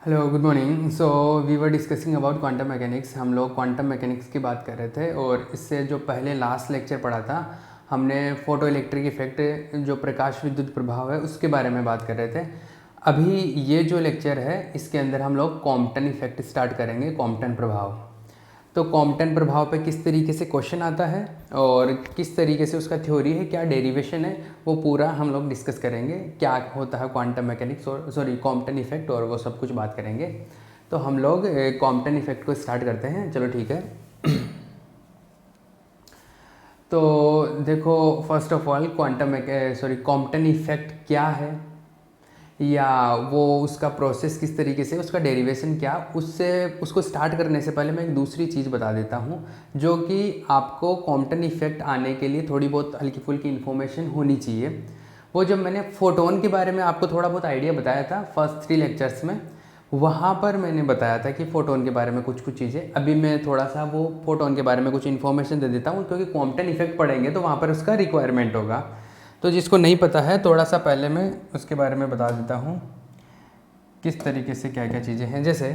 Hello good morning. So we were discussing about quantum mechanics. हम लोग quantum mechanics की बात कर रहे थे और इससे जो पहले लास्ट लेक्चर पढ़ा था हमने फोटो इलेक्ट्रिक इफेक्ट जो प्रकाश विद्युत प्रभाव है उसके बारे में बात कर रहे थे। अभी ये जो लेक्चर है इसके अंदर हम लोग कॉम्पटन इफेक्ट स्टार्ट करेंगे, कॉम्पटन प्रभाव। तो कॉम्पटन प्रभाव पे किस तरीके से क्वेश्चन आता है और किस तरीके से उसका थ्योरी है, क्या डेरिवेशन है, वो पूरा हम लोग डिस्कस करेंगे। क्या होता है क्वांटम मैकेनिक्स और कॉम्पटन इफेक्ट और वो सब कुछ बात करेंगे। तो हम लोग कॉम्पटन इफेक्ट को स्टार्ट करते हैं। चलो ठीक है। तो देखो, first of all Compton effect क्या है या वो उसका प्रोसेस किस तरीके से, उसका डेरिवेशन क्या, उससे उसको स्टार्ट करने से पहले मैं एक दूसरी चीज़ बता देता हूँ जो कि आपको कॉम्पटन इफेक्ट आने के लिए थोड़ी बहुत हल्की फुल्की इन्फॉर्मेशन होनी चाहिए। वो जब मैंने फोटोन के बारे में आपको थोड़ा बहुत आइडिया बताया था फर्स्ट 3 लेक्चर्स में, वहाँ पर मैंने बताया था कि फ़ोटोन के बारे में कुछ कुछ चीज़ें। अभी मैं थोड़ा सा वो फ़ोटोन के बारे में कुछ इन्फॉर्मेशन दे देता हूँ क्योंकि कॉम्पटन इफेक्ट पढ़ेंगे तो वहाँ पर उसका रिक्वायरमेंट होगा। तो जिसको नहीं पता है थोड़ा सा पहले मैं उसके बारे में बता देता हूँ किस तरीके से क्या क्या चीज़ें हैं। जैसे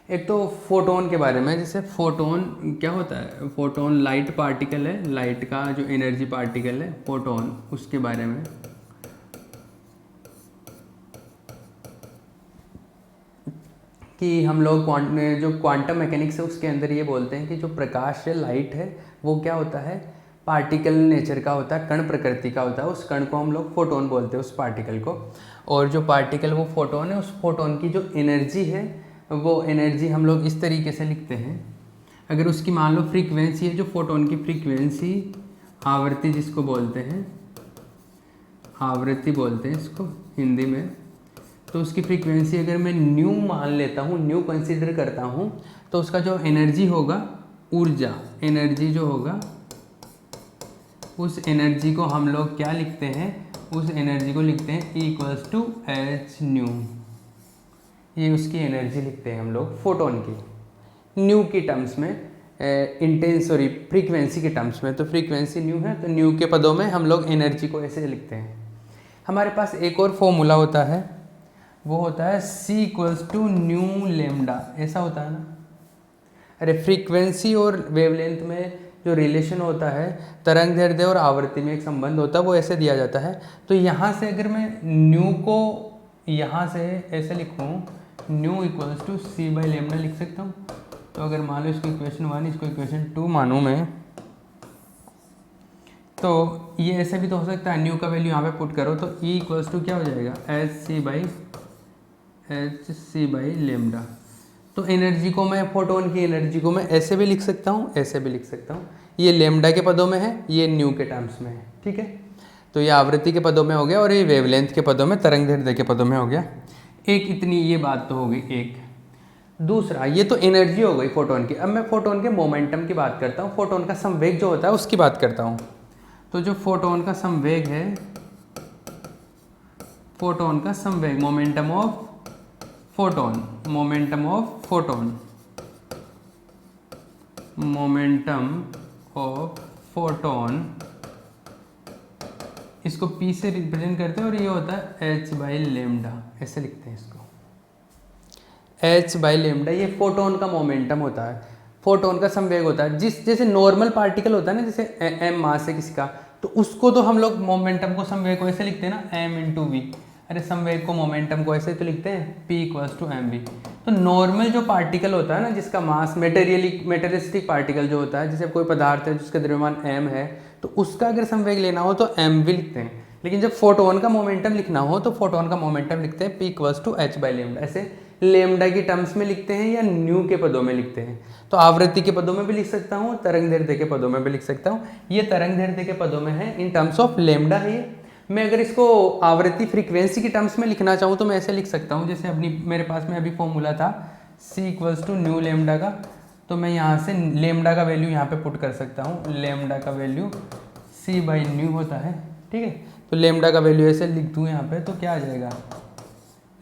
एक तो फोटोन के बारे में, जैसे फोटोन क्या होता है। फोटोन लाइट पार्टिकल है, लाइट का जो एनर्जी पार्टिकल है फोटोन, उसके बारे में। कि हम लोग जो क्वांटम मैकेनिक्स है उसके अंदर ये बोलते हैं कि जो प्रकाश है, लाइट है, वो क्या होता है, पार्टिकल नेचर का होता है, कण प्रकृति का होता है। उस कण को हम लोग फोटोन बोलते हैं, उस पार्टिकल को। और जो पार्टिकल वो फोटोन है, उस फोटोन की जो एनर्जी है वो एनर्जी हम लोग इस तरीके से लिखते हैं। अगर उसकी मान लो फ्रीक्वेंसी है, जो फोटोन की फ्रीक्वेंसी, आवृत्ति जिसको बोलते हैं, आवृत्ति बोलते हैं इसको हिंदी में, तो उसकी फ्रीक्वेंसी अगर मैं न्यू मान लेता हूँ, न्यू कंसीडर करता हूँ, तो उसका जो एनर्जी होगा, ऊर्जा, एनर्जी जो होगा, उस एनर्जी को हम लोग क्या लिखते हैं, उस एनर्जी को लिखते हैं इक्वल्स टू एच न्यू। ये उसकी एनर्जी लिखते हैं हम लोग फोटोन की, न्यू की टर्म्स में, फ्रीक्वेंसी के टर्म्स में। तो फ्रीक्वेंसी न्यू है तो न्यू के पदों में हम लोग एनर्जी को ऐसे लिखते हैं। हमारे पास एक और फॉर्मूला होता है, वो होता है C equals to nu lambda, ऐसा होता है ना। अरे फ्रीक्वेंसी और वेवलेंथ में जो रिलेशन होता है, तरंग दैर्ध्य और आवृत्ति में एक संबंध होता है, वो ऐसे दिया जाता है। तो यहाँ से अगर मैं न्यू को यहाँ से ऐसे लिखूँ, nu equals to C by lambda लिख सकता हूँ। तो अगर मान लो इसको इक्वेशन 1, इसको इक्वेशन 2 मानूँ मैं, तो ये ऐसे भी तो हो सकता है। न्यू का वैल्यू यहाँ पे पुट करो तो E इक्वल्स टू क्या हो जाएगा, एच सी बाई लेमडा। तो एनर्जी को मैं, फोटोन की एनर्जी को मैं ऐसे भी लिख सकता हूँ, ऐसे भी लिख सकता हूँ। ये लेमडा के पदों में है, ये न्यू के टर्म्स में है, ठीक है। तो ये आवृत्ति के पदों में हो गया और ये वेवलेंथ के पदों में, तरंग दैर्ध्य के पदों में हो गया। एक इतनी ये बात तो हो गई एक। दूसरा, ये तो एनर्जी हो गई फोटोन की। अब मैं फोटोन के मोमेंटम की बात करता हूँ, फोटोन का संवेग जो होता है उसकी बात करता हूँ। तो जो फोटोन का संवेग है, फोटोन का संवेग, momentum of photon, momentum of photon, momentum of photon, इसको P से रिप्रेजेंट करते हैं और ये होता है H बाई लेमडा, ऐसे लिखते हैं इसको H बाई लेमडा। ये फोटोन का मोमेंटम होता है, फोटोन का संवेग होता है। जैसे नॉर्मल पार्टिकल होता है ना, जैसे m मास है किसी का, तो उसको तो हम लोग मोमेंटम को, संवेग को ऐसे लिखते हैं ना, m इंटू वी। अरे संवेग को, मोमेंटम को ऐसे तो लिखते हैं P equals to m v. तो नॉर्मल जो पार्टिकल होता है ना, जिसका मास, मेटेरियलिस्टिक पार्टिकल जो होता है, जैसे कोई पदार्थ है जिसका द्रव्यमान m है, तो उसका अगर संवेग लेना हो तो एम वी लिखते हैं। लेकिन जब फोटोन का मोमेंटम लिखना हो तो फोटोन का मोमेंटम लिखते हैं P equals to h by lambda. ऐसे लेमडा की टर्म्स में लिखते हैं या न्यू के पदों में लिखते हैं। तो आवृत्ति के पदों में भी लिख सकता हूँ, तरंग दैर्ध्य के पदों में भी लिख सकता हूँ। ये तरंग दैर्ध्य के पदों में है, इन टर्म्स ऑफ लेमडा है ये। मैं अगर इसको आवृत्ति फ्रीक्वेंसी की टर्म्स में लिखना चाहूँ तो मैं ऐसे लिख सकता हूँ, जैसे अपनी मेरे पास में अभी फॉर्मूला था C equals to nu lambda का। तो मैं यहाँ से लेमडा का वैल्यू यहाँ पे पुट कर सकता हूँ, लेमडा का वैल्यू C बाई न्यू होता है, ठीक है। तो लेमडा का वैल्यू ऐसे लिख दूँ यहाँ पे, तो क्या आ जाएगा,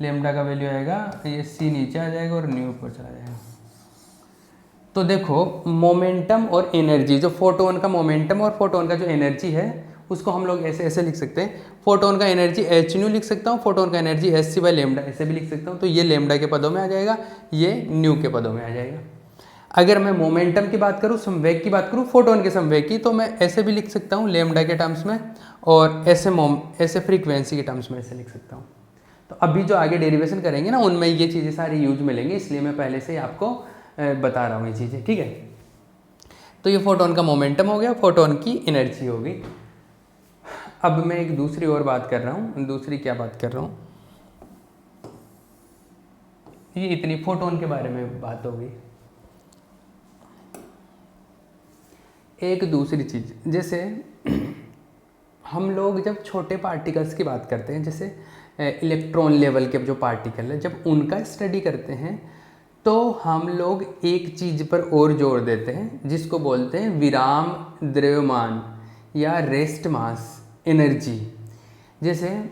लेमडा का वैल्यू आएगा, ये C नीचे आ जाएगा और न्यू ऊपर चला जाएगा। तो देखो, मोमेंटम और एनर्जी, जो फोटोन का मोमेंटम और फोटोन का जो एनर्जी है, उसको हम लोग ऐसे ऐसे लिख सकते हैं, फोटोन का एनर्जी एच न्यू लिख सकता हूँ, फोटोन का energy h c by lambda ऐसे भी लिख सकता हूँ। तो ये लेमडा के पदों में आ जाएगा, ये न्यू के पदों में आ जाएगा। अगर मैं मोमेंटम की बात करूँ, संवेग की बात करूँ, फोटोन के संवेग की, तो मैं ऐसे भी लिख सकता हूँ लेमडा के टर्म्स में, और ऐसे फ्रीक्वेंसी के टर्म्स में ऐसे लिख सकता हूँ। तो अभी जो आगे डेरिवेशन करेंगे ना, उनमें ये चीज़ें सारी यूज मिलेंगी, इसलिए मैं पहले से ही आपको बता रहा हूँ ये चीज़ें, ठीक है। तो ये फोटोन का मोमेंटम हो गया, फोटोन की एनर्जी होगी। अब मैं एक दूसरी और बात कर रहा हूँ, दूसरी क्या बात कर रहा हूँ, ये इतनी फोटोन के बारे में बात होगी। एक दूसरी चीज़, जैसे हम लोग जब छोटे पार्टिकल्स की बात करते हैं, जैसे इलेक्ट्रॉन लेवल के जो पार्टिकल है, जब उनका स्टडी करते हैं तो हम लोग एक चीज़ पर और जोर देते हैं, जिसको बोलते हैं विराम द्रव्यमान या रेस्ट मास एनर्जी। जैसे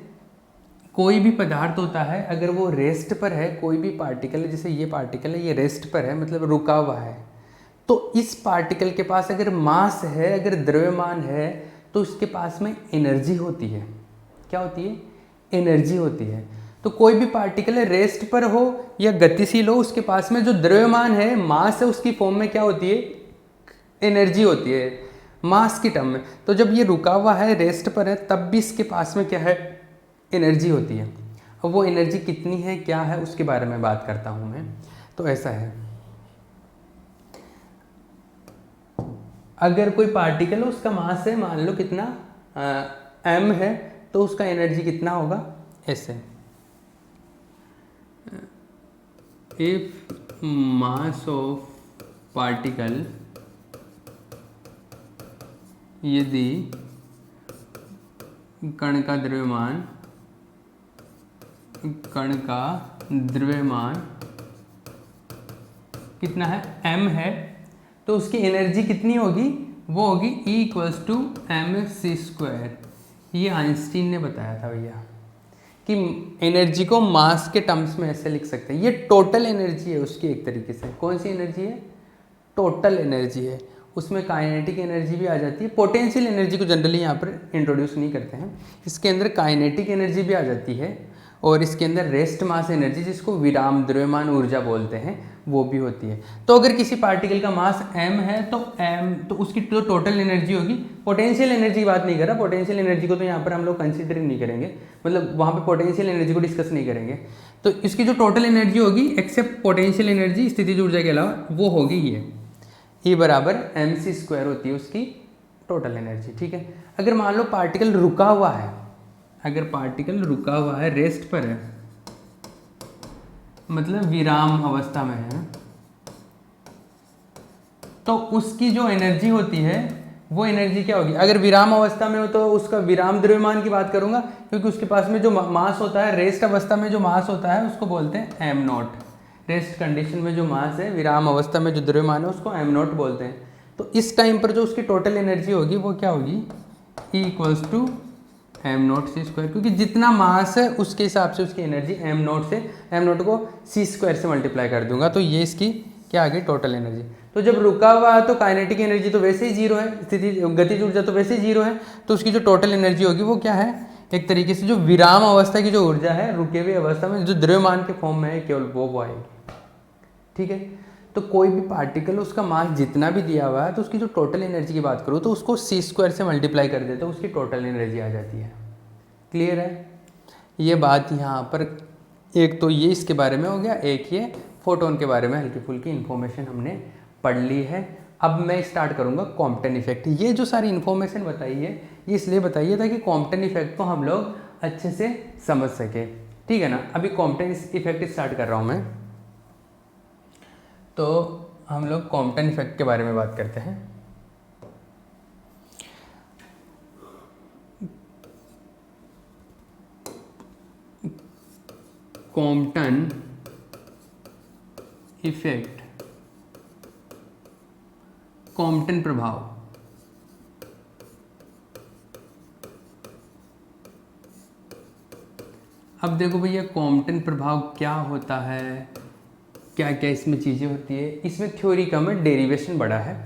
कोई भी पदार्थ होता है, अगर वो रेस्ट पर है, कोई भी पार्टिकल है, जैसे ये पार्टिकल है, ये रेस्ट पर है, मतलब रुका हुआ है, तो इस पार्टिकल के पास अगर मास है, अगर द्रव्यमान है, तो उसके पास में एनर्जी होती है। क्या होती है? एनर्जी होती है। तो कोई भी पार्टिकल है, रेस्ट पर हो या गतिशील हो, उसके पास में जो द्रव्यमान है, मास है, उसकी फॉर्म में क्या होती है? एनर्जी होती है, मास की टर्म में। तो जब ये रुका हुआ है, रेस्ट पर है, तब भी इसके पास में क्या है? एनर्जी होती है। अब वो एनर्जी कितनी है, क्या है, उसके बारे में बात करता हूँ मैं। तो ऐसा है, अगर कोई पार्टिकल है, उसका मास है, मान लो कितना m है, तो उसका एनर्जी कितना होगा? ऐसे, इफ मास ऑफ पार्टिकल, यदि कण का द्रव्यमान कितना है? m है, तो उसकी एनर्जी कितनी होगी? वो होगी E=mc²। ये आइंस्टीन ने बताया था भैया कि एनर्जी को मास के टर्म्स में ऐसे लिख सकते हैं। ये टोटल एनर्जी है उसकी, एक तरीके से। कौन सी एनर्जी है? टोटल एनर्जी है। उसमें काइनेटिक एनर्जी भी आ जाती है। पोटेंशियल एनर्जी को जनरली यहाँ पर इंट्रोड्यूस नहीं करते हैं। इसके अंदर काइनेटिक एनर्जी भी आ जाती है, और इसके अंदर रेस्ट मास एनर्जी, जिसको विराम द्रव्यमान ऊर्जा बोलते हैं, वो भी होती है। तो अगर किसी पार्टिकल का मास m है, तो उसकी जो टोटल एनर्जी होगी, पोटेंशियल एनर्जी की बात नहीं कर रहा, पोटेंशियल एनर्जी को तो यहाँ पर हम लोग कंसिडर नहीं करेंगे, मतलब वहाँ पे पोटेंशियल एनर्जी को डिस्कस नहीं करेंगे। तो इसकी जो टोटल एनर्जी होगी, एक्सेप्ट पोटेंशियल एनर्जी, स्थितिज ऊर्जा के अलावा, वो होगी ये E बराबर mc² होती है उसकी टोटल एनर्जी, ठीक है। अगर मान लो पार्टिकल रुका हुआ है, अगर पार्टिकल रुका हुआ है, रेस्ट पर है, मतलब विराम अवस्था में है, तो उसकी जो एनर्जी होती है, वो एनर्जी क्या होगी? अगर विराम अवस्था में हो तो उसका विराम द्रव्यमान की बात करूंगा, क्योंकि उसके पास में जो मास होता है, रेस्ट अवस्था में जो मास होता है, उसको बोलते हैं m0। रेस्ट कंडीशन में जो मास है, विराम अवस्था में जो द्रव्यमान है, उसको m0 बोलते हैं। तो इस टाइम पर जो उसकी टोटल एनर्जी होगी, वो क्या होगी? E=m0c², क्योंकि जितना मास है उसके हिसाब से उसकी एनर्जी m0 को c² से मल्टीप्लाई कर दूंगा, तो ये इसकी क्या आ गई? Total energy. तो जब रुका हुआ है तो काइनेटिक एनर्जी तो वैसे ही जीरो है, स्थिति गतिज ऊर्जा तो वैसे ही जीरो है, तो उसकी जो टोटल एनर्जी होगी वो क्या है? एक तरीके से जो विराम अवस्था की जो ऊर्जा है, रुके हुए अवस्था में जो द्रव्यमान के फॉर्म में है, केवल वो आएगी, ठीक है। तो कोई भी पार्टिकल, उसका मास जितना भी दिया हुआ है, तो उसकी जो टोटल एनर्जी की बात करूँ तो उसको c² से मल्टीप्लाई कर देते हैं, उसकी टोटल एनर्जी आ जाती है। क्लियर है? ये बात यहाँ पर एक तो ये इसके बारे में हो गया, एक ये फोटोन के बारे में हल्की फुल्की इन्फॉर्मेशन हमने पढ़ ली है। अब मैं स्टार्ट करूँगा कॉम्पटन इफेक्ट। ये जो सारी इन्फॉर्मेशन बताई है, ये इसलिए बताइए ताकि कॉम्पटन इफेक्ट को हम लोग अच्छे से समझ सके, ठीक है ना। अभी कॉम्पटन इफेक्ट स्टार्ट कर रहा हूँ मैं। तो हम लोग कॉम्पटन इफेक्ट के बारे में बात करते हैं। कॉम्पटन इफेक्ट, कॉम्पटन प्रभाव। अब देखो भैया, कॉम्पटन प्रभाव क्या होता है, क्या क्या इसमें चीज़ें होती है। इसमें थ्योरी कम है, डेरिवेशन बड़ा है।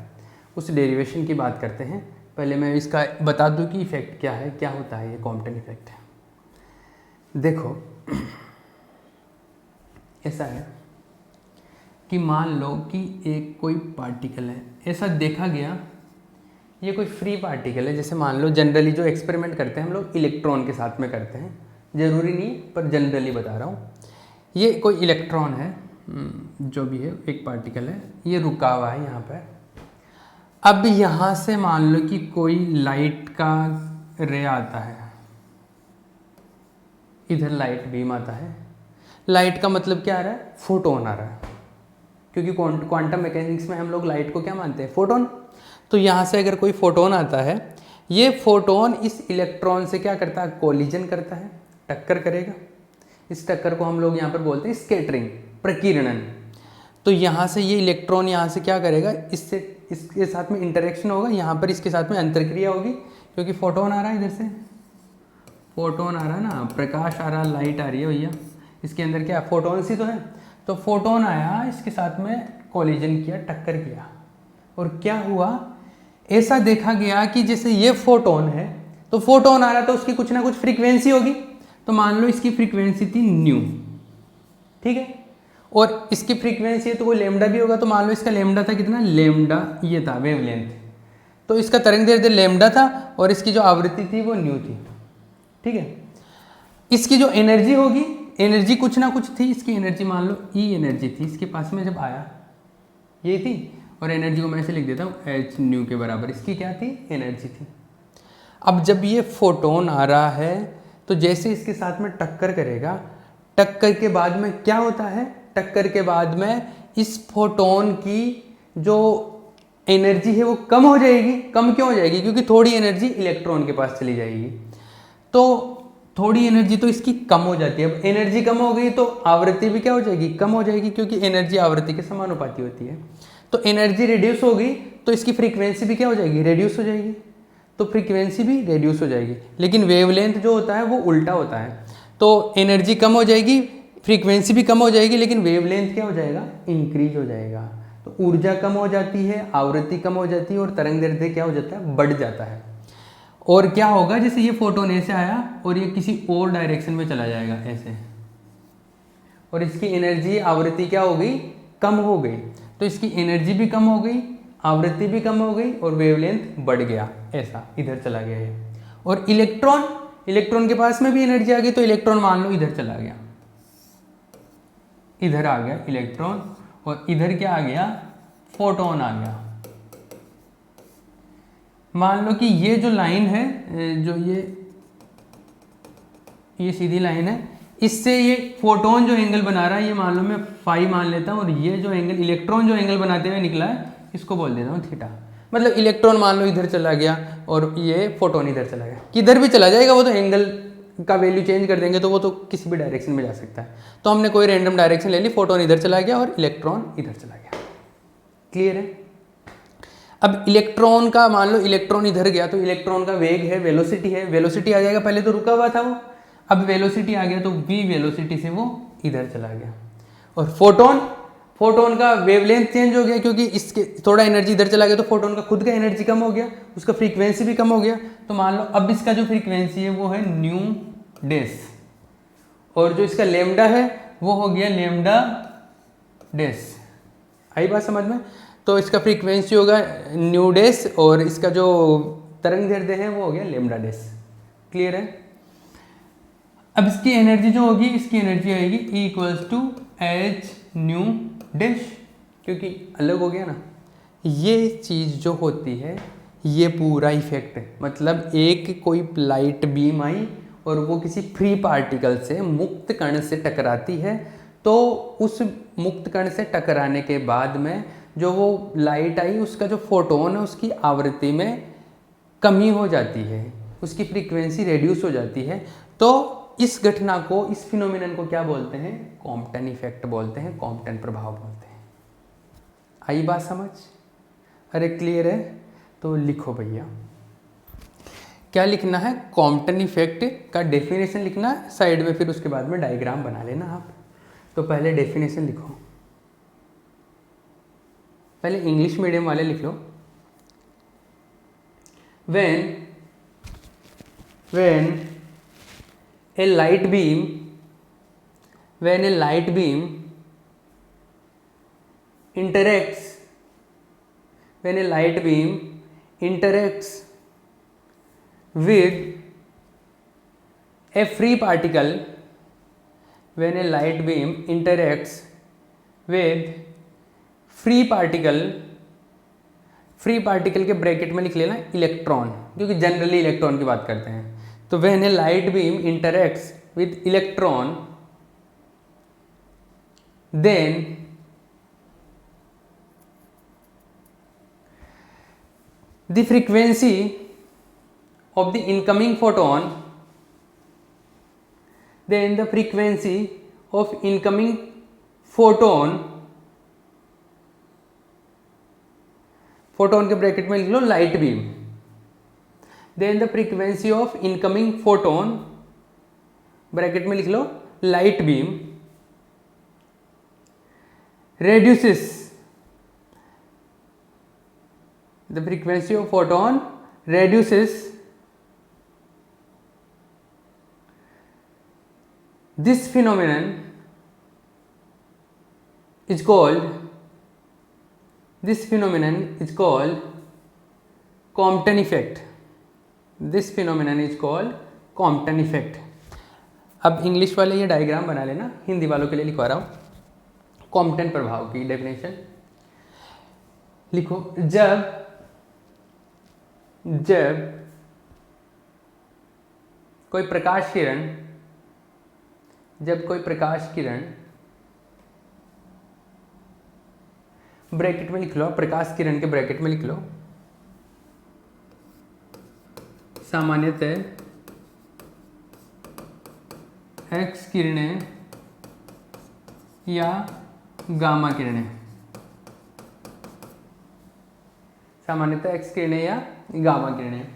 उस डेरिवेशन की बात करते हैं। पहले मैं इसका बता दूं कि इफेक्ट क्या है, क्या होता है ये कॉम्पटन इफेक्ट। देखो ऐसा है कि मान लो कि एक कोई पार्टिकल है, ऐसा देखा गया ये कोई फ्री पार्टिकल है। जैसे मान लो जनरली जो एक्सपेरिमेंट करते हैं हम लोग इलेक्ट्रॉन के साथ में करते हैं, ज़रूरी नहीं पर जनरली बता रहा हूँ। ये कोई इलेक्ट्रॉन है, जो भी है एक पार्टिकल है, ये रुका हुआ है यहाँ पर। अब यहाँ से मान लो कि कोई लाइट का रे आता है, इधर लाइट बीम आता है। लाइट का मतलब क्या आ रहा है, फोटोन आ रहा है, क्योंकि क्वांटम मैकेनिक्स में हम लोग लाइट को क्या मानते हैं, फोटोन। तो यहाँ से अगर कोई फोटोन आता है, ये फोटोन इस इलेक्ट्रॉन से क्या करता है, कोलिजन करता है, टक्कर करेगा। इस टक्कर को हम लोग यहाँ पर बोलते हैं स्कैटरिंग, प्रकीर्णन। तो यहाँ से ये इलेक्ट्रॉन यहाँ से क्या करेगा, इससे इसके साथ में इंटरेक्शन होगा, यहाँ पर इसके साथ में अंतरक्रिया होगी, क्योंकि फोटोन आ रहा है इधर से, फोटोन आ रहा है ना, प्रकाश आ रहा है, लाइट आ रही है भैया, इसके अंदर क्या फोटोन्स ही तो है। तो फोटोन आया, इसके साथ में कोलिजन किया, टक्कर किया, और क्या हुआ, ऐसा देखा गया कि जैसे ये फोटोन है, तो फोटोन आ रहा तो उसकी कुछ ना कुछ फ्रीक्वेंसी होगी। तो मान लो इसकी फ्रीक्वेंसी थी न्यू, ठीक है, और इसकी फ्रीक्वेंसी है तो कोई लेमडा भी होगा। तो मान लो इसका लेमडा था कितना, लेमडा ये था वेवलेंथ, तो इसका तरंगदैर्ध्य लेमडा था और इसकी जो आवृत्ति थी वो न्यू थी, ठीक है। इसकी जो एनर्जी होगी, एनर्जी कुछ ना कुछ थी, इसकी एनर्जी मान लो ई एनर्जी थी इसके पास में जब आया, ये थी, और एनर्जी को मैं ऐसे लिख देता हूँ एच न्यू के बराबर इसकी क्या थी, एनर्जी थी। अब जब ये फोटोन आ रहा है तो जैसे इसके साथ में टक्कर करेगा, टक्कर के बाद में क्या होता है, टक्कर के बाद में इस फोटोन की जो एनर्जी है वो कम हो जाएगी। कम क्यों हो जाएगी, क्योंकि थोड़ी एनर्जी इलेक्ट्रॉन के पास चली जाएगी। तो थोड़ी एनर्जी तो इसकी कम हो जाती है। अब एनर्जी कम हो गई तो आवृत्ति भी क्या हो जाएगी, कम हो जाएगी, क्योंकि एनर्जी आवृत्ति के समानुपाती होती है। तो एनर्जी रिड्यूस हो गई तो इसकी फ्रीक्वेंसी भी क्या हो जाएगी, रिड्यूस हो जाएगी, तो फ्रीक्वेंसी भी रिड्यूस हो जाएगी। लेकिन वेवलेंथ जो होता है वो उल्टा होता है, तो एनर्जी कम हो जाएगी, फ्रीक्वेंसी भी कम हो जाएगी, लेकिन वेवलेंथ क्या हो जाएगा, इंक्रीज हो जाएगा। तो ऊर्जा कम हो जाती है, आवृत्ति कम हो जाती है, और तरंगदैर्ध्य क्या हो जाता है, बढ़ जाता है। और क्या होगा, जैसे ये फोटोन ऐसे आया और ये किसी और डायरेक्शन में चला जाएगा ऐसे, और इसकी एनर्जी आवृत्ति क्या हो गई, कम हो गई। तो इसकी एनर्जी भी कम हो गई, आवृत्ति भी कम हो गई, और वेवलेंथ बढ़ गया, ऐसा इधर चला गया ये। और इलेक्ट्रॉन के पास में भी एनर्जी आ गई, तो इलेक्ट्रॉन मान लो इधर चला गया, इधर आ गया इलेक्ट्रॉन, और इधर क्या आ गया, फोटोन आ गया। मान लो कि ये जो लाइन है, जो ये सीधी लाइन है, इससे ये फोटोन जो एंगल बना रहा है, ये मान लो मैं फाई मान लेता हूँ, और ये जो एंगल इलेक्ट्रॉन जो एंगल बनाते हुए निकला है, इसको बोल देता हूँ थीटा। मतलब इलेक्ट्रॉन मान लो इधर चला गया और ये फोटोन इधर चला गया, किधर भी चला जाएगा वो तो एंगल का वैल्यू चेंज कर देंगे तो वो तो किसी भी डायरेक्शन में जा सकता है। तो हमने कोई रैंडम डायरेक्शन ले ली, फोटोन इधर चला गया और इलेक्ट्रॉन इधर चला गया। क्लियर है। अब इलेक्ट्रॉन का मान लो इलेक्ट्रॉन इधर गया, तो इलेक्ट्रॉन का वेग है, वेलोसिटी है, वेलोसिटी आ जाएगा, पहले तो रुका हुआ था वो, अब वेलोसिटी आ गया तो v वेलोसिटी से वो इधर चला गया। और फोटोन का वेवलेंथ चेंज हो गया, क्योंकि इसके थोड़ा एनर्जी इधर चला गया तो फोटोन का खुद का एनर्जी कम हो गया, उसका फ्रीक्वेंसी भी कम हो गया। तो मान लो अब इसका जो फ्रीक्वेंसी है वो है न्यू डेस, और जो इसका लेमडा है वो हो गया लेमडा डेस। आई बात समझ में। तो इसका फ्रीक्वेंसी होगा न्यू डेस, और इसका जो तरंगदैर्ध्य है वो हो गया लेमडा डेस। क्लियर है। अब इसकी एनर्जी जो होगी, इसकी एनर्जी आएगी E equals to h nu dash, क्योंकि अलग हो गया ना। ये चीज़ जो होती है ये पूरा इफेक्ट है, मतलब एक कोई लाइट बीम आई और वो किसी फ्री पार्टिकल से, मुक्त कण से टकराती है, तो उस मुक्त कण से टकराने के बाद में जो वो लाइट आई, उसका जो फोटोन है उसकी आवृत्ति में कमी हो जाती है, उसकी फ्रीक्वेंसी रेड्यूस हो जाती है। तो इस घटना को, इस फिनोमिनन को क्या बोलते हैं, कॉम्पटन इफेक्ट बोलते हैं, कॉम्पटन प्रभाव बोलते हैं। आई बात समझ। अरे क्लियर है। तो लिखो भैया, क्या लिखना है, कॉम्पटन इफेक्ट का डेफिनेशन लिखना है साइड में, फिर उसके बाद में डायग्राम बना लेना आप। तो पहले डेफिनेशन लिखो, पहले इंग्लिश मीडियम वाले लिख लो। when a light beam interacts with a free particle, when a light beam interacts with free particle के ब्रैकेट में लिख लेना इलेक्ट्रॉन, क्योंकि जनरली इलेक्ट्रॉन की बात करते हैं। तो when a light beam interacts with electron, then the frequency of the incoming photon, then the frequency of incoming photon के ब्रैकेट में लिख लो light beam, then the frequency of incoming photon bracket में लिख लो light beam reduces, the frequency of photon reduces this phenomenon is called Compton effect. This phenomenon is called Compton effect. अब English वाले ये diagram बना लेना, हिंदी वालों के लिए लिखवा रहा हूँ। कॉम्पटन प्रभाव की डेफिनेशन लिखो। जब कोई प्रकाश किरण ब्रैकेट में लिख लो, प्रकाश किरण के ब्रैकेट में लिख लो, सामान्यतः एक्स किरणें या गामा किरणें, सामान्यतः एक्स किरणें या गामा किरणें।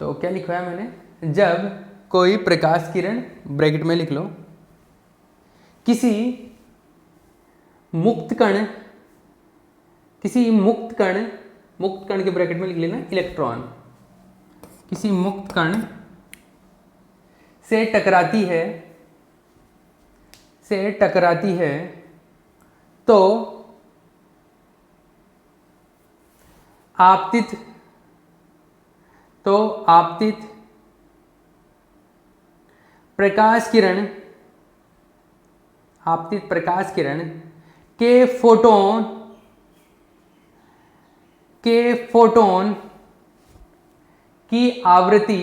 तो क्या लिखवाया मैंने, जब कोई प्रकाश किरण ब्रैकेट में लिख लो किसी मुक्त कण के ब्रैकेट में लिख लेना इलेक्ट्रॉन, किसी मुक्त कण से टकराती है तो आपतित प्रकाश किरण के फोटोन की आवृत्ति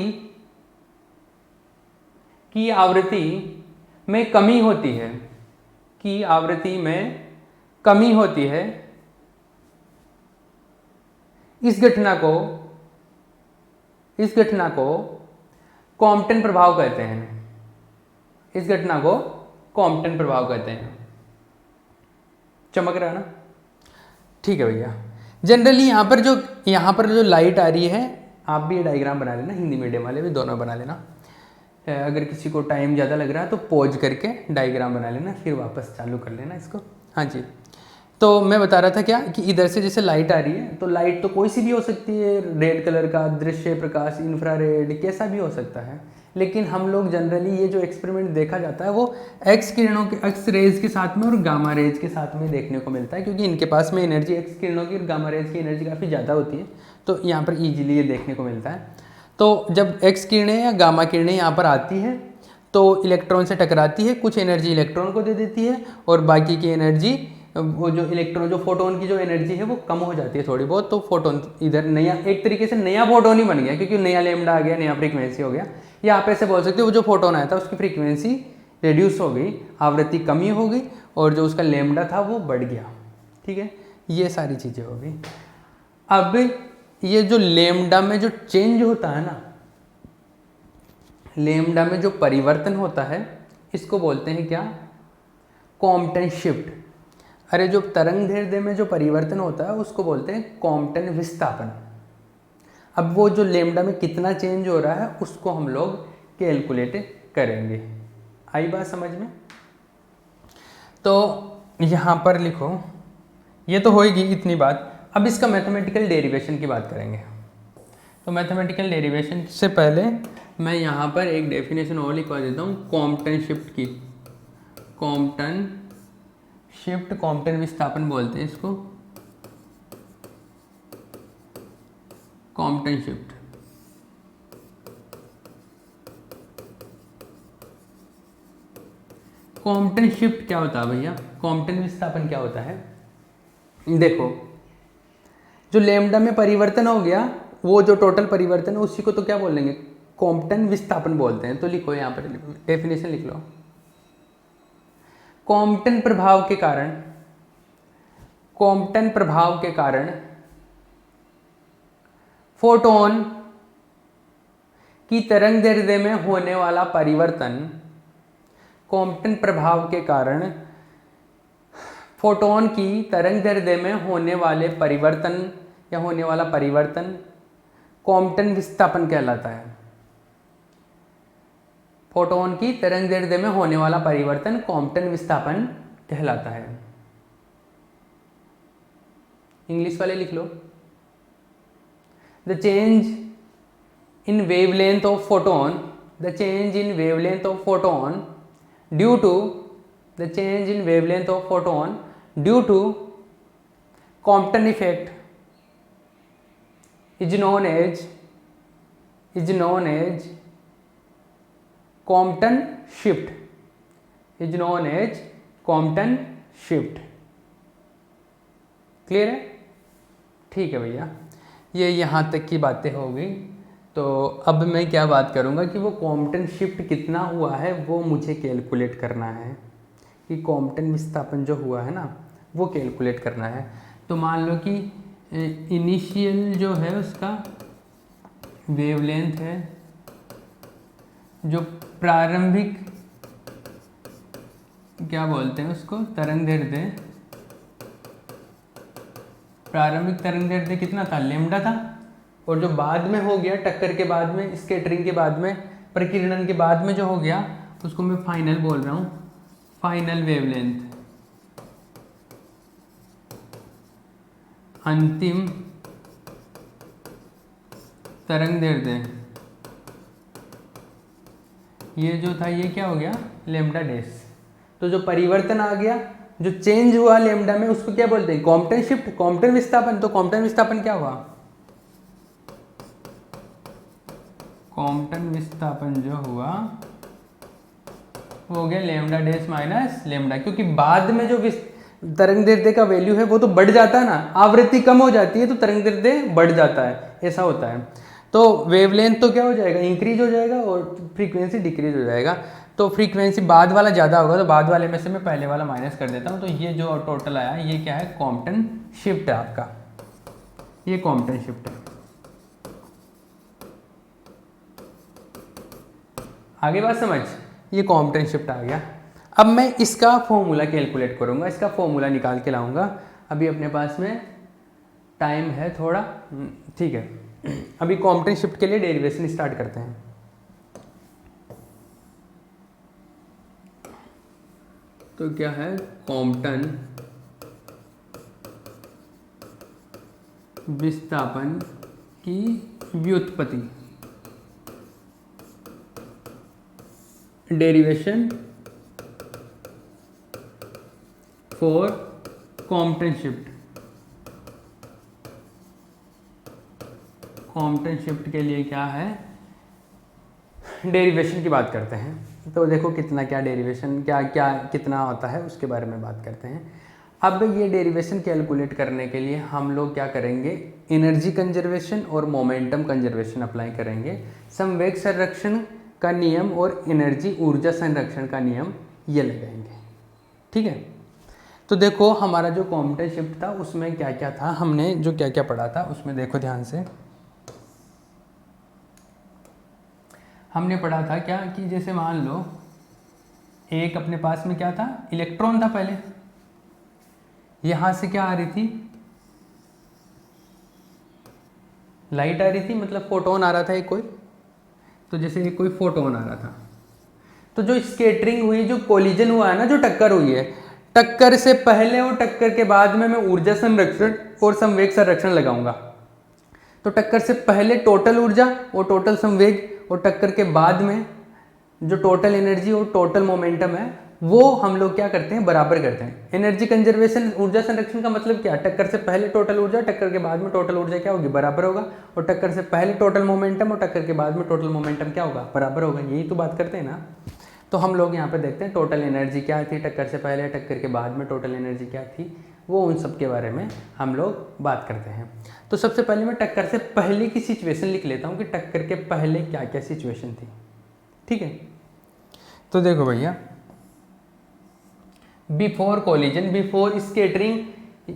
में कमी होती है, इस घटना को कॉम्पटन प्रभाव कहते हैं। चमक रहा ना? ठीक है भैया। जनरली यहाँ पर जो लाइट आ रही है, आप भी ये डायग्राम बना लेना, हिंदी मीडियम वाले भी दोनों बना लेना। अगर किसी को टाइम ज़्यादा लग रहा है तो पॉज करके डायग्राम बना लेना, फिर वापस चालू कर लेना इसको। हाँ जी, तो मैं बता रहा था क्या कि इधर से जैसे लाइट आ रही है, तो लाइट तो कोई सी भी हो सकती है, रेड कलर का, दृश्य प्रकाश, इंफ्रारेड, कैसा भी हो सकता है। लेकिन हम लोग जनरली ये जो एक्सपेरिमेंट देखा जाता है वो एक्स किरणों के, एक्स रेज के साथ में और गामा रेज के साथ में देखने को मिलता है, क्योंकि इनके पास में एनर्जी, एक्स किरणों की और गामा रेज की एनर्जी काफ़ी ज़्यादा होती है, तो यहाँ पर ईजिली ये देखने को मिलता है। तो जब एक्स किरणें या गामा किरणें यहाँ पर आती हैं तो इलेक्ट्रॉन से टकराती है, कुछ एनर्जी इलेक्ट्रॉन को दे देती है और बाकी की एनर्जी, वो जो इलेक्ट्रॉन, जो फोटोन की जो एनर्जी है वो कम हो जाती है थोड़ी बहुत। तो फोटोन इधर नया, एक तरीके से नया फोटोन ही बन गया, क्योंकि नया लैम्डा आ गया, नया फ्रीक्वेंसी हो गया। या आप ऐसे बोल सकते हो वो जो फोटोन आया था उसकी फ्रीक्वेंसी रिड्यूस हो गई, आवृत्ति कमी हो गई, और जो उसका लैम्डा था वो बढ़ गया। ठीक है, ये सारी चीज़ें हो गई। अब ये जो लैम्डा में जो चेंज होता है ना, लैम्डा में जो परिवर्तन होता है, इसको बोलते हैं क्या? Compton shift. अरे जो तरंग दैर्ध्य में जो परिवर्तन होता है उसको बोलते हैं कॉम्पटन विस्थापन। अब वो जो लैम्डा में कितना चेंज हो रहा है उसको हम लोग कैलकुलेट करेंगे। आई बात समझ में? तो यहाँ पर लिखो, ये तो होएगी इतनी बात। अब इसका मैथमेटिकल डेरिवेशन की बात करेंगे। तो तो मैथमेटिकल डेरिवेशन से पहले मैं यहाँ पर एक डेफिनेशन और लिखवा देता हूँ कॉम्पटन शिफ्ट की। कॉम्पटन शिफ्ट, कॉम्पटन विस्थापन बोलते हैं इसको, कॉम्पटन शिफ्ट। कॉम्पटन शिफ्ट क्या होता है भैया? कॉम्पटन विस्थापन क्या होता है? देखो, जो लेमडा में परिवर्तन हो गया, वो जो टोटल परिवर्तन है उसी को तो क्या बोलेंगे? कॉम्पटन विस्थापन बोलते हैं। तो लिखो यहाँ पर डेफिनेशन लिख लो। कॉम्पटन प्रभाव के कारण, कॉम्पटन प्रभाव के कारण फोटोन की तरंग दैर्ध्य में होने वाला परिवर्तन, कॉम्पटन प्रभाव के कारण फोटोन की तरंग दैर्ध्य में होने वाले परिवर्तन या होने वाला परिवर्तन कॉम्पटन विस्थापन कहलाता है। फोटोन की तरंग दैर्ध्य में होने वाला परिवर्तन कॉम्पटन विस्थापन कहलाता है। इंग्लिश वाले लिख लो। The change in wavelength of photon, the change in wavelength of photon due to, the change in wavelength of photon due to Compton effect is known as Compton shift, is known as Compton shift। Clear है? ठीक है भैया, ये यहाँ तक की बातें हो गई। तो अब मैं क्या बात करूँगा कि वो कॉम्पटन शिफ्ट कितना हुआ है वो मुझे कैलकुलेट करना है, कि कॉम्पटन विस्थापन जो हुआ है ना वो कैलकुलेट करना है। तो मान लो कि इनिशियल जो है उसका वेवलेंथ है, जो प्रारंभिक क्या बोलते हैं उसको, तरंग दैर्ध्य, प्रारंभिक तरंग दैर्ध्य कितना था? लैम्डा था। और जो बाद में हो गया टक्कर के बाद में, स्कैटरिंग के बाद में, प्रकीर्णन के बाद में जो हो गया उसको मैं फाइनल बोल रहा हूँ, फाइनल वेवलेंथ, अंतिम तरंग दैर्ध्य। ये जो था ये क्या हो गया? Lambda dash. तो जो परिवर्तन आ गया, जो चेंज हुआ लैम्डा में, उसको क्या बोलते हैं? कॉम्पटन शिफ्ट, कॉम्पटन विस्थापन। तो कॉम्पटन विस्थापन क्या हुआ? कॉम्पटन विस्थापन जो हुआ वो हो गया लैम्डा डैश माइनस लैम्डा, क्योंकि बाद में जो तरंग दैर्ध्य का वैल्यू है वो तो बढ़ जाता है ना, आवृत्ति कम हो जाती है तो तरंग दैर्ध्य बढ़ जाता है, ऐसा होता है। तो वेवलेंथ तो क्या हो जाएगा? इंक्रीज हो जाएगा और फ्रीक्वेंसी डिक्रीज हो जाएगा। तो फ्रीक्वेंसी बाद वाला ज़्यादा होगा, तो बाद वाले में से मैं पहले वाला माइनस कर देता हूँ। तो ये जो टोटल आया ये क्या है? कॉम्पटन शिफ्ट है आपका, ये कॉम्पटन शिफ्ट है। आगे बात समझ? ये कॉम्पटन शिफ्ट आ गया। अब मैं इसका फॉर्मूला कैलकुलेट करूँगा, इसका फॉर्मूला निकाल के लाऊंगा। अभी अपने पास में टाइम है थोड़ा, ठीक है। अभी कॉम्पटन शिफ्ट के लिए डेरिवेशन स्टार्ट करते हैं। तो क्या है? कॉम्पटन विस्थापन की व्युत्पत्ति, derivation for Compton shift. Compton shift के लिए क्या है? डेरिवेशन की बात करते हैं। तो देखो कितना क्या डेरिवेशन, क्या क्या कितना होता है उसके बारे में बात करते हैं। अब ये डेरिवेशन कैलकुलेट करने के लिए हम लोग क्या करेंगे? एनर्जी कंजर्वेशन और मोमेंटम कंजर्वेशन अप्लाई करेंगे। संवेग संरक्षण का नियम और एनर्जी ऊर्जा संरक्षण का नियम ये लगाएंगे, ठीक है। तो देखो हमारा जो कॉम्पटन शिफ्ट था उसमें क्या क्या था, हमने जो क्या क्या पढ़ा था उसमें देखो ध्यान से। हमने पढ़ा था क्या कि जैसे मान लो एक अपने पास में क्या था? इलेक्ट्रॉन था। पहले यहां से क्या आ रही थी? लाइट आ रही थी, मतलब फोटोन आ रहा था एक कोई। तो जैसे एक कोई फोटोन आ रहा था, तो जो स्कैटरिंग हुई, जो कोलिजन हुआ है ना, जो टक्कर हुई है, टक्कर से पहले और टक्कर के बाद में मैं ऊर्जा संरक्षण और संवेग संरक्षण लगाऊंगा। तो टक्कर से पहले टोटल ऊर्जा, वो टोटल संवेग, और टक्कर के बाद में जो टोटल एनर्जी और टोटल मोमेंटम है वो हम लोग क्या करते हैं, बराबर करते हैं। एनर्जी कंजर्वेशन, ऊर्जा संरक्षण का मतलब क्या, टक्कर से पहले टोटल ऊर्जा, टक्कर के बाद में टोटल ऊर्जा क्या होगी, बराबर होगा। और टक्कर से पहले टोटल मोमेंटम और टक्कर के बाद में टोटल मोमेंटम क्या होगा, बराबर होगा। यही तो बात करते हैं ना। तो हम लोग यहाँ पे देखते हैं टोटल एनर्जी क्या थी टक्कर से पहले, टक्कर के बाद में टोटल एनर्जी क्या थी, वो उन सब के बारे में हम लोग बात करते हैं। तो सबसे पहले मैं टक्कर से पहले की सिचुएशन लिख लेता हूँ कि टक्कर के पहले क्या क्या सिचुएशन थी। ठीक है, तो देखो भैया, बिफोर कोलिजन, बिफोर स्कैटरिंग,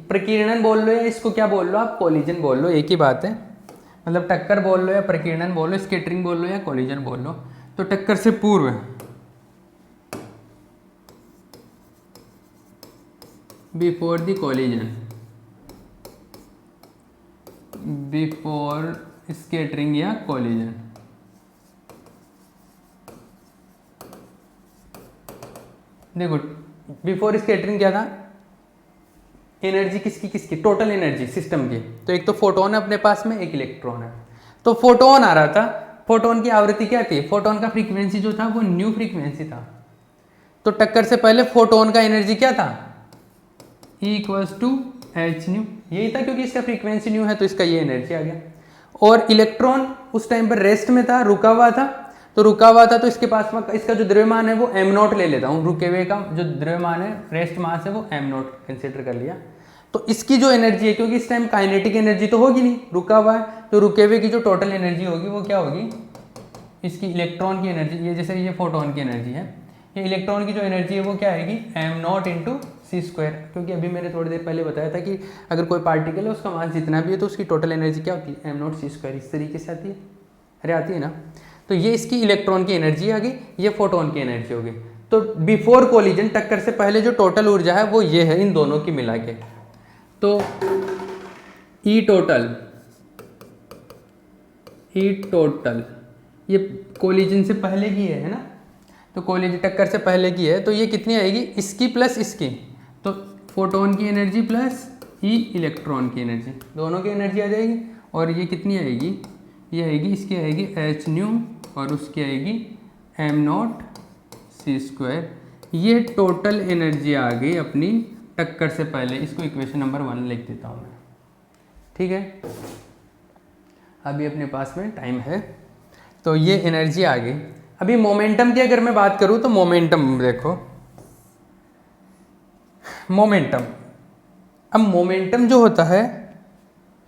प्रकीर्णन बोल लो या इसको क्या बोल लो आप, कोलिजन बोल लो, एक ही बात है। मतलब टक्कर बोल लो या प्रकीर्णन बोल लो, स्कैटरिंग बोल लो या कोलिजन बोल लो। तो टक्कर से पूर्व, before the collision, before scattering या कोलिजन, देखो बिफोर स्कैटरिंग क्या था, एनर्जी किसकी किसकी, टोटल एनर्जी सिस्टम की। तो एक तो फोटोन है अपने पास में, एक इलेक्ट्रॉन है। तो फोटोन आ रहा था, फोटोन की आवृत्ति क्या थी, फोटोन का फ्रीक्वेंसी जो था वो न्यू फ्रीक्वेंसी था। तो टक्कर से पहले फोटोन का एनर्जी क्या था, E=h न्यू, यही था, क्योंकि इसका फ्रीक्वेंसी न्यू है तो इसका ये एनर्जी आ गया। और इलेक्ट्रॉन उस टाइम पर रेस्ट में था, रुका हुआ था। तो रुका हुआ था तो इसके पास में इसका जो द्रव्यमान है वो m0 ले लेता हूँ, रुके हुए का जो द्रव्यमान है, रेस्ट मास है, वो m0 कंसिडर कर लिया। तो इसकी जो एनर्जी है, क्योंकि इस टाइम काइनेटिक एनर्जी तो होगी नहीं, रुका हुआ है, तो रुके हुए की जो टोटल एनर्जी होगी वो क्या होगी, इसकी इलेक्ट्रॉन की एनर्जी, ये जैसे ये फोटोन की एनर्जी है, ये इलेक्ट्रॉन की जो एनर्जी है वो क्या आएगी, m0 × c²। क्योंकि अभी मैंने थोड़ी देर पहले बताया था कि अगर कोई पार्टिकल है उसका मास जितना भी है तो उसकी टोटल एनर्जी क्या होती है, m0 c²। इस तरीके से आती है, अरे आती है ना। तो ये इसकी इलेक्ट्रॉन की एनर्जी आ गई, ये फोटोन की एनर्जी होगी। तो बिफोर कोलिजन, टक्कर से पहले जो टोटल ऊर्जा है वो ये है, इन दोनों की मिला के। तो ई टोटल ये कोलिजन से पहले की है ना, तो कोलिजन टक्कर से पहले की है, तो ये कितनी आएगी, इसकी प्लस इसकी। तो फोटोन की एनर्जी प्लस ई इलेक्ट्रॉन की एनर्जी, दोनों की एनर्जी आ जाएगी। और ये कितनी आएगी, ये आएगी, इसकी आएगी h न्यू और उसकी आएगी m0 c²। ये टोटल एनर्जी आ गई अपनी टक्कर से पहले। इसको इक्वेशन नंबर 1 लिख देता हूँ मैं। ठीक है, अभी अपने पास में टाइम है, तो ये एनर्जी आ गई। अभी मोमेंटम की अगर मैं बात करूँ तो मोमेंटम देखो, मोमेंटम, अब मोमेंटम जो होता है,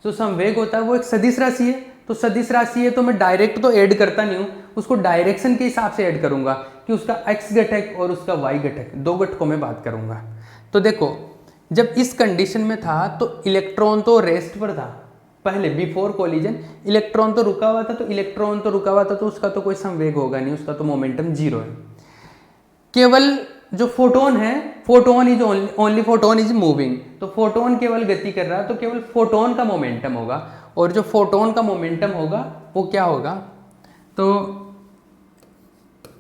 जो संवेग होता है, वो एक सदिश राशि है। तो सदिश राशि है तो मैं डायरेक्ट तो ऐड करता नहीं हूँ, उसको डायरेक्शन के हिसाब से ऐड करूंगा कि उसका x घटक और उसका y घटक, दो घटकों में बात करूंगा। तो देखो, जब इस कंडीशन में था तो इलेक्ट्रॉन तो रेस्ट पर था पहले, बिफोर कोलिजन इलेक्ट्रॉन तो रुका हुआ था, तो इलेक्ट्रॉन तो रुका हुआ था तो उसका तो कोई संवेग होगा नहीं, उसका तो मोमेंटम 0 है। केवल जो फोटोन है, photon is only photon is moving, तो फोटोन केवल गति कर रहा है, तो केवल फोटोन का मोमेंटम होगा। और जो फोटोन का मोमेंटम होगा वो क्या होगा, तो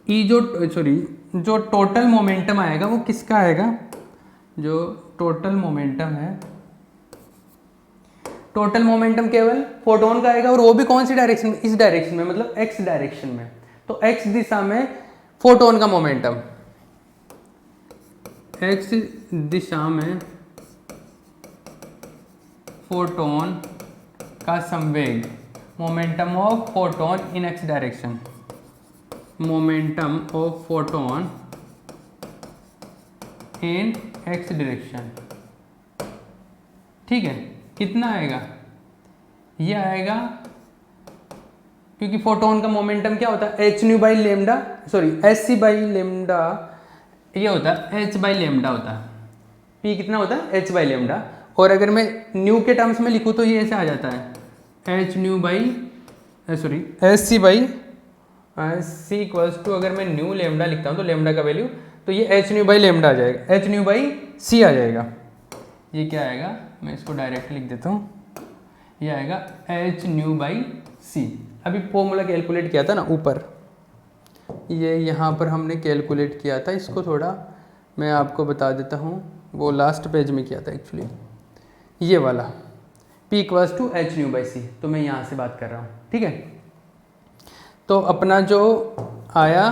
जो टोटल मोमेंटम आएगा वो किसका आएगा, जो टोटल मोमेंटम है, टोटल मोमेंटम केवल फोटोन का आएगा। और वो भी कौन सी डायरेक्शन में, इस डायरेक्शन में, मतलब x डायरेक्शन में। तो x दिशा में फोटोन का मोमेंटम, x दिशा में फोटोन का संवेग, momentum of photon in x direction, momentum of photon in x direction. ठीक है, कितना आएगा, ये आएगा, क्योंकि फोटोन का मोमेंटम क्या होता है, hc/λ, ये होता है h/λ होता है, p कितना होता है, h/λ। और अगर मैं न्यू के टर्म्स में लिखूँ तो ये ऐसे आ जाता है hc/c, अगर मैं न्यू लेमडा लिखता हूँ तो लेमडा का वैल्यू, तो ये hν/λ आ जाएगा, hν/c आ जाएगा। ये क्या आएगा, मैं इसको डायरेक्ट लिख देता हूँ, ये आएगा hν/c। अभी फॉर्मूला कैलकुलेट किया था ना ऊपर, ये यहाँ पर हमने कैलकुलेट किया था, इसको थोड़ा मैं आपको बता देता हूँ, वो लास्ट पेज में किया था एक्चुअली, ये वाला P equals to h nu by c, तो मैं यहाँ से बात कर रहा हूँ, ठीक है। तो अपना जो आया